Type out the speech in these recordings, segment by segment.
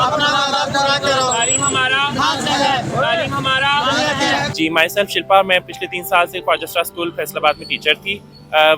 अपना वादा पूरा करो। तालीम हमारा हक है। तालीम हमारा जी, माई सेल्फ शिल्पा, मैं पिछले 3 साल से ख्वाजा स्कूल फैसलाबाद में टीचर थी।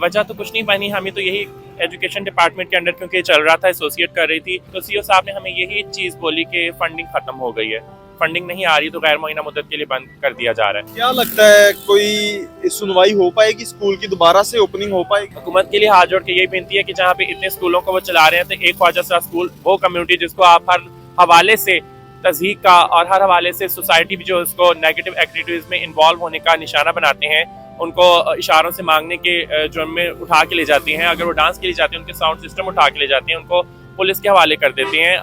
वजह तो कुछ नहीं बनी, हमें तो यही एजुकेशन डिपार्टमेंट के अंडर क्योंकि चल रहा था, एसोसिएट कर रही थी, तो सीईओ साहब ने हमें यही चीज़ बोली कि फंडिंग ख़त्म हो गई है, फंडिंग नहीं आ रही तो गैर मुअय्यना मुद्दत के लिए बंद कर दिया जा रहा है। क्या लगता है कोई सुनवाई हो पाएगी, स्कूल की दोबारा से ओपनिंग हो पाएगी? हुकूमत के लिए हाथ जोड़ के यही विनती है कि जहाँ पे इतने स्कूलों को वो चला रहे हैं, तो एक ख्वाजा स्कूल वो कम्युनिटी जिसको आप हर हवाले से तज़हीक का और हर हवाले से सोसाइटी भी जो उसको नेगेटिव एक्टिविटीज़ में इन्वॉल्व होने का निशाना बनाते हैं, उनको इशारों से मांगने के जुर्म में उठा के ले जाती हैं। अगर वो डांस के लिए जाते हैं, उनके साउंड सिस्टम उठा के ले जाते हैं, उनको पुलिस के हवाले कर देते हैं।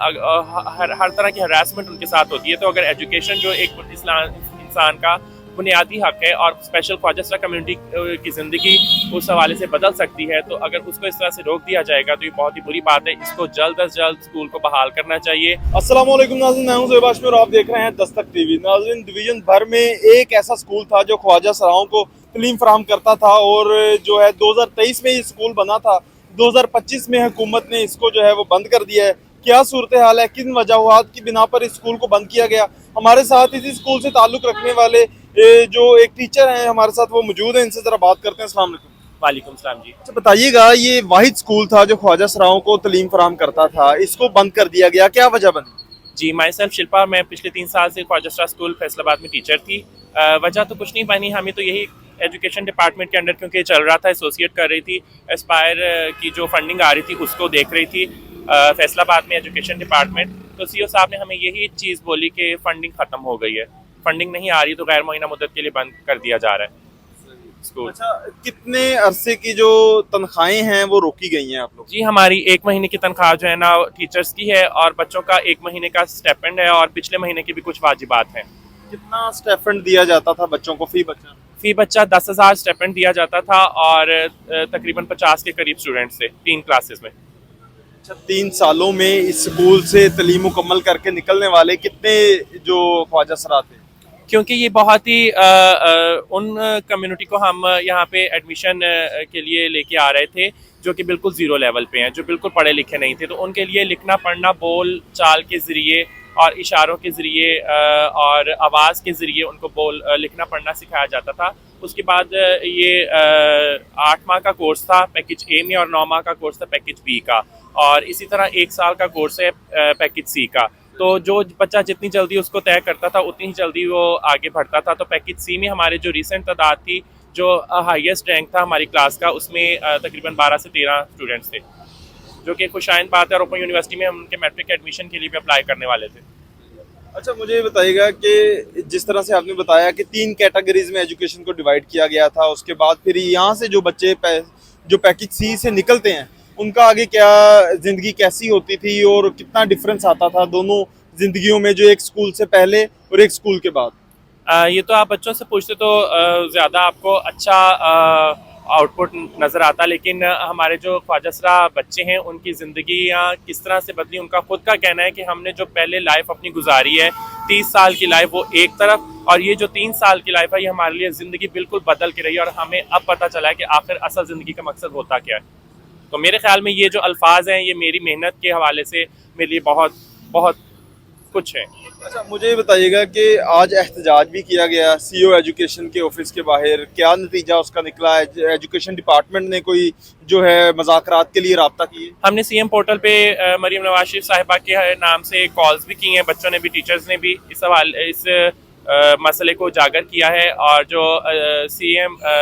हर तरह की हरासमेंट उनके साथ होती है। तो अगर एजुकेशन जो एक इंसान का बुनियादी हक है और स्पेशल ख्वाजा कम्युनिटी की ज़िंदगी उस हवाले से बदल सकती है, तो अगर उसको इस तरह से रोक दिया जाएगा तो ये बहुत ही बुरी बात है। इसको जल्द अज जल्द स्कूल को बहाल करना चाहिए। अस्सलाम वालेकुम नाज़रीन, मैं हूं ज़ोहेब हाशमी और आप देख रहे हैं दस्तक टीवी। नाज़रीन, डिवीजन भर में एक ऐसा स्कूल था जो ख्वाजा सराओं को तालीम फराहम करता था और जो है 2023 में ये स्कूल बना था। 2025 में हुकूमत ने इसको जो है वो बंद कर दिया है। क्या सूरत हाल है, किन वजूहात की बिना पर इस स्कूल को बंद किया गया? हमारे साथ इसी स्कूल से ताल्लुक़ रखने वाले जो एक टीचर हैं हमारे साथ, वो मौजूद हैं। इनसे ज़रा बात करते हैं। अस्सलाम वालेकुम। वालेकुम सलाम जी। अच्छा बताइएगा, ये वाहिद स्कूल था जो ख्वाजा सराओं को तालीम फराहम करता था, इसको बंद कर दिया गया, क्या वजह बनी? जी, माई सेल्फ शिल्पा, मैं पिछले 3 साल से ख्वाजा स्कूल फैसलाबाद में टीचर थी। वजह तो कुछ नहीं बनी, हमें तो यही एजुकेशन डिपार्टमेंट के अंडर क्योंकि चल रहा था, एसोसिएट कर रही थी, एस्पायर की जो फंडिंग आ रही थी उसको देख रही थी फैसलाबाद में एजुकेशन डिपार्टमेंट। तो सीईओ साहब ने हमें यही चीज़ बोली कि फंडिंग ख़त्म हो गई है, फंडिंग नहीं आ रही तो गैर मुअय्यना मुद्दत के लिए बंद कर दिया जा रहा है स्कूल। अच्छा, कितने अरसे की जो तनख्वाहें हैं वो रोकी गई हैं आप लोग? जी, हमारी 1 महीने की तनख्वाह जो है ना टीचर्स की है, और बच्चों का 1 महीने का स्टेपेंड है, और पिछले महीने की भी कुछ वाजिबात हैं। कितना स्टेफेंड दिया जाता था बच्चों को, फी बच्चा? फ़ी बच्चा 10,000 स्टेपेंड दिया जाता था, और तकरीबन 50 के करीब स्टूडेंट्स थे 3 क्लासेस में। अच्छा, 3 सालों में इस स्कूल से तालीम मुकम्मल करके निकलने वाले कितने जो ख्वाजा सरा थे? क्योंकि ये बहुत ही उन कम्युनिटी को हम यहाँ पे एडमिशन के लिए लेके आ रहे थे जो कि बिल्कुल ज़ीरो लेवल पे हैं, जो बिल्कुल पढ़े लिखे नहीं थे, तो उनके लिए लिखना पढ़ना बोल चाल के ज़रिए और इशारों के ज़रिए और आवाज़ के ज़रिए उनको लिखना पढ़ना सिखाया जाता था। उसके बाद ये 8 माह का कोर्स था पैकेज ए में, और 9 माह का कोर्स था पैकेज बी का, और इसी तरह 1 साल का कोर्स है पैकेज सी का। तो जो बच्चा जितनी जल्दी उसको तय करता था उतनी ही जल्दी वो आगे बढ़ता था। तो पैकेज सी में हमारे जो रिसेंट तादाद थी, जो हाईएस्ट रैंक था हमारी क्लास का, उसमें तकरीबन 12 से 13 स्टूडेंट्स थे, जो कि खुशाइन बात है। और ओपन यूनिवर्सिटी में हम उनके मैट्रिक एडमिशन के लिए भी अप्लाई करने वाले थे। अच्छा, मुझे ये बताइएगा कि जिस तरह से आपने बताया कि 3 कैटेगरीज में एजुकेशन को डिवाइड किया गया था, उसके बाद फिर यहाँ से जो बच्चे जो पैकेज सी से निकलते हैं, उनका आगे क्या ज़िंदगी कैसी होती थी और कितना डिफरेंस आता था दोनों ज़िंदगियों में, जो एक स्कूल से पहले और एक स्कूल के बाद? ये तो आप बच्चों से पूछते तो ज़्यादा आपको अच्छा आउटपुट नज़र आता, लेकिन हमारे जो ख्वाजा बच्चे हैं उनकी ज़िंदगियाँ किस तरह से बदली, उनका खुद का कहना है कि हमने जो पहले लाइफ अपनी गुजारी है 30 साल की लाइफ, वो एक तरफ, और ये जो 3 साल की लाइफ है ये हमारे लिए ज़िंदगी बिल्कुल बदल के रही है, और हमें अब पता चला है कि आखिर असल ज़िंदगी का मकसद होता क्या है। तो मेरे ख्याल में ये जो अल्फाज हैं ये मेरी मेहनत के हवाले से मेरे लिए बहुत बहुत कुछ है। अच्छा, मुझे ये बताइएगा कि आज एहतजाज भी किया गया सीईओ एजुकेशन के ऑफिस के बाहर, क्या नतीजा उसका निकला है? एजुकेशन डिपार्टमेंट ने कोई जो है मुज़ाकरात के लिए रब्ता किए? हमने सीएम पोर्टल पे मरीम नवाज शरीफ साहिबा के नाम से कॉल्स भी की हैं, बच्चों ने भी, टीचर्स ने भी इस मसले को उजागर किया है। और जो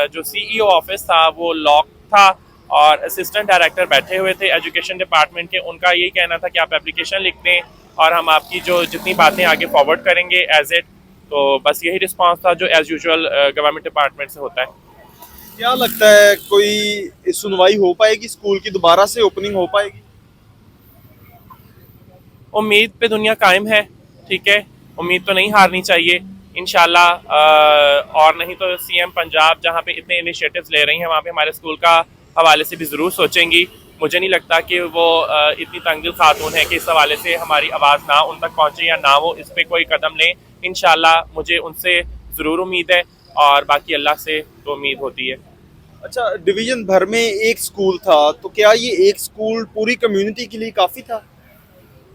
जो सीईओ ऑफिस था वो लॉक था, और असिस्टेंट डायरेक्टर बैठे हुए थे एजुकेशन डिपार्टमेंट के। उनका यही कहना था कि आप एप्लीकेशन लिख दें और हम आपकी जो जितनी बातें आगे फॉरवर्ड करेंगे एज इट। तो बस यही रिस्पांस था जो एज यूजुअल गवर्नमेंट डिपार्टमेंट से होता है। क्या लगता है कोई सुनवाई हो पाएगी, स्कूल की दोबारा से ओपनिंग हो पाएगी? उम्मीद पे दुनिया कायम है, ठीक है, उम्मीद तो नहीं हारनी चाहिए इंशाल्लाह। और नहीं तो सीएम पंजाब जहाँ पे इतने इनिशिएटिव्स ले रही हैं, वहाँ पे हमारे स्कूल का हवाले से भी ज़रूर सोचेंगी। मुझे नहीं लगता कि वो इतनी तंगदिल खातून है कि इस हवाले से हमारी आवाज़ ना उन तक पहुँचे या ना वो इस पर कोई कदम लें। इंशाल्लाह मुझे उनसे ज़रूर उम्मीद है, और बाकी अल्लाह से तो उम्मीद होती है। अच्छा, डिवीजन भर में एक स्कूल था, तो क्या ये एक स्कूल पूरी कम्युनिटी के लिए काफ़ी था?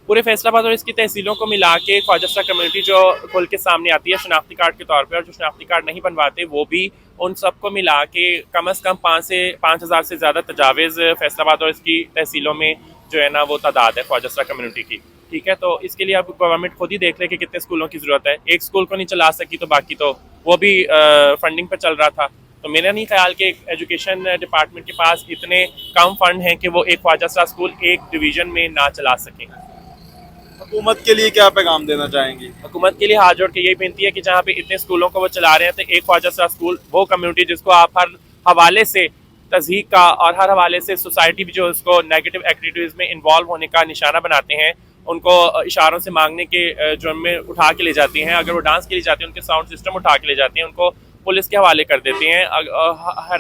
पूरे फैसलाबाद और इसकी तहसीलों को मिला के ख्वाजा कम्युनिटी जो खुल के सामने आती है शनाख्ती कार्ड के तौर पे, और जो शनाख्ती कार्ड नहीं बनवाते वो भी, उन सबको मिला के कम से कम 5,000 से ज़्यादा तजावेज़ फैसलाबाद और इसकी तहसीलों में जो है ना वो तादाद है ख्वाजा कम्युनिटी की। ठीक है, तो इसके लिए अब गवर्नमेंट खुद ही देख ले कि कितने स्कूलों की ज़रूरत है। एक स्कूल को नहीं चला सकी तो बाकी तो वो भी फंडिंग पर चल रहा था। तो मेरा नहीं ख्याल कि एजुकेशन डिपार्टमेंट के पास इतने कम फंड हैं कि वो एक ख्वाजा स्कूल एक डिवीज़न में ना चला सकें। हुकूमत के लिए क्या पैगाम देना चाहेंगी? हुकूमत के लिए हाथ जोड़ के यही विनती है कि जहाँ पे इतने स्कूलों को वो चला रहे हैं, तो एक ख्वाजा स्कूल वो कम्युनिटी जिसको आप हर हवाले से तज़हीक का और हर हवाले से सोसाइटी भी जो उसको नेगेटिव एक्टिविटीज़ में इन्वॉल्व होने का निशाना बनाते हैं, उनको इशारों से मांगने के जुर्म में उठा के ले जाती हैं। अगर वो डांस के लिए जाते हैं उनके साउंड सिस्टम उठा के ले जाते हैं, उनको पुलिस के हवाले कर देते हैं।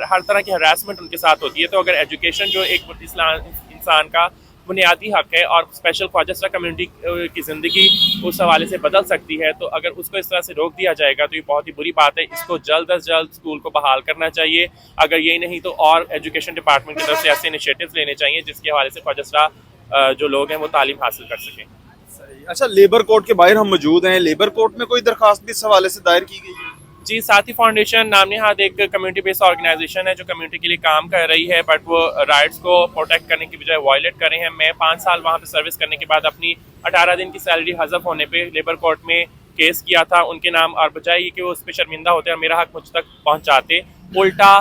हर तरह की हरासमेंट उनके साथ होती है। तो अगर एजुकेशन जो एक इंसान का बुनियादी हक है और स्पेशल ख्वाजा कम्युनिटी की ज़िंदगी उस हवाले से बदल सकती है, तो अगर उसको इस तरह से रोक दिया जाएगा तो ये बहुत ही बुरी बात है। इसको जल्द अज जल्द स्कूल को बहाल करना चाहिए। अगर यही नहीं तो और एजुकेशन डिपार्टमेंट की तरफ से ऐसे इनिशिएटिव्स लेने चाहिए जिसके हवाले से ख्वाजा जो लोग हैं वो तालीम हासिल कर सकें। अच्छा, लेबर कोर्ट के बाहर हम मौजूद हैं। लेबर कोर्ट में कोई दरखास्त भी इस हवाले से दायर की गई है? जी, साथी फाउंडेशन नाम नहाद एक कम्युनिटी बेस्ड ऑर्गेनाइजेशन है जो कम्युनिटी के लिए काम कर रही है, बट वो राइट्स को प्रोटेक्ट करने की बजाय वायलेट कर रहे हैं। मैं 5 साल वहाँ पे सर्विस करने के बाद अपनी 18 दिन की सैलरी हज़फ होने पे लेबर कोर्ट में केस किया था उनके नाम, और बजाय ये कि वो उस पर शर्मिंदा होते और मेरा हक मुझ तक पहुँचाते, उल्टा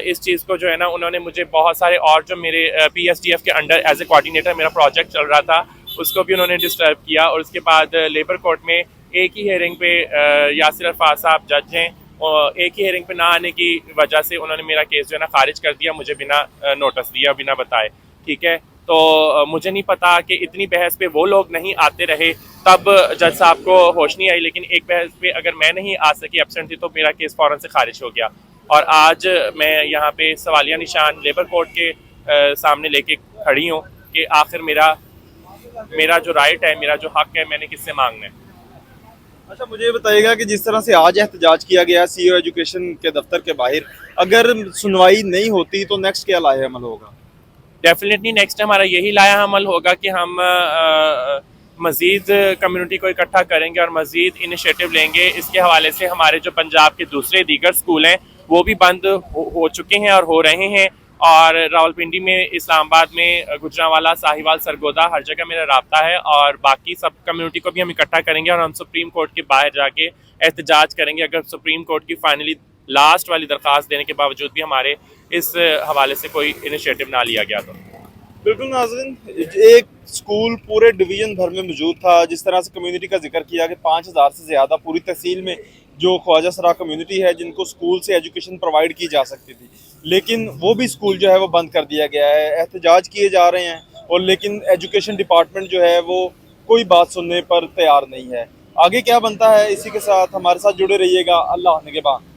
इस चीज़ को जो है ना उन्होंने मुझे बहुत सारे और जो मेरे PSDF के अंडर एज ए कोऑर्डिनेटर मेरा प्रोजेक्ट चल रहा था उसको भी उन्होंने डिस्टर्ब किया। और उसके बाद लेबर कोर्ट में एक ही हेयरिंग पे यासिर अरफात साहब जज हैं, और एक ही हेयरिंग पे ना आने की वजह से उन्होंने मेरा केस जो है ना खारिज कर दिया, मुझे बिना नोटिस दिया, बिना बताए। ठीक है, तो मुझे नहीं पता कि इतनी बहस पे वो लोग नहीं आते रहे तब जज साहब को होश नहीं आई, लेकिन एक बहस पे अगर मैं नहीं आ सकी, एब्सेंट थी, तो मेरा केस फ़ौरन से खारिज हो गया। और आज मैं यहाँ पे सवालिया निशान लेबर कोर्ट के सामने लेके खड़ी हूँ कि आखिर मेरा जो राइट है, मेरा जो हक है, मैंने किससे मांगना है। अच्छा, मुझे ये बताइएगा कि जिस तरह से आज एहतजाज किया गया CEO एजुकेशन के दफ्तर के बाहर, अगर सुनवाई नहीं होती तो नेक्स्ट क्या लाया अमल होगा? डेफिनेटली नेक्स्ट हमारा यही लाया अमल होगा कि हम मज़ीद कम्युनिटी को इकट्ठा करेंगे और मज़ीद इनिशिएटिव लेंगे। इसके हवाले से हमारे जो पंजाब के दूसरे दीगर स्कूल हैं वो भी बंद हो चुके हैं और हो रहे हैं, और रावलपिंडी में, इस्लामाबाद में, गुजरांवाला, साहिवाल, सरगोदा, हर जगह मेरा राब्ता है। और बाकी सब कम्युनिटी को भी हम इकट्ठा करेंगे और हम सुप्रीम कोर्ट के बाहर जाके एहतजाज करेंगे अगर सुप्रीम कोर्ट की फाइनली लास्ट वाली दरख्वास्त देने के बावजूद भी हमारे इस हवाले से कोई इनिशिएटिव ना लिया गया। तो बिल्कुल नाज़रीन, एक स्कूल पूरे डिवीज़न भर में मौजूद था। जिस तरह से कम्युनिटी का जिक्र किया कि 5,000 से ज़्यादा पूरी तहसील में जो ख्वाजा सरा कम्युनिटी है जिनको स्कूल से एजुकेशन प्रोवाइड की जा सकती थी, लेकिन वो भी स्कूल जो है वो बंद कर दिया गया है। एहतजाज किए जा रहे हैं और लेकिन एजुकेशन डिपार्टमेंट जो है वो कोई बात सुनने पर तैयार नहीं है। आगे क्या बनता है, इसी के साथ हमारे साथ जुड़े रहिएगा। अल्लाह निगहबान।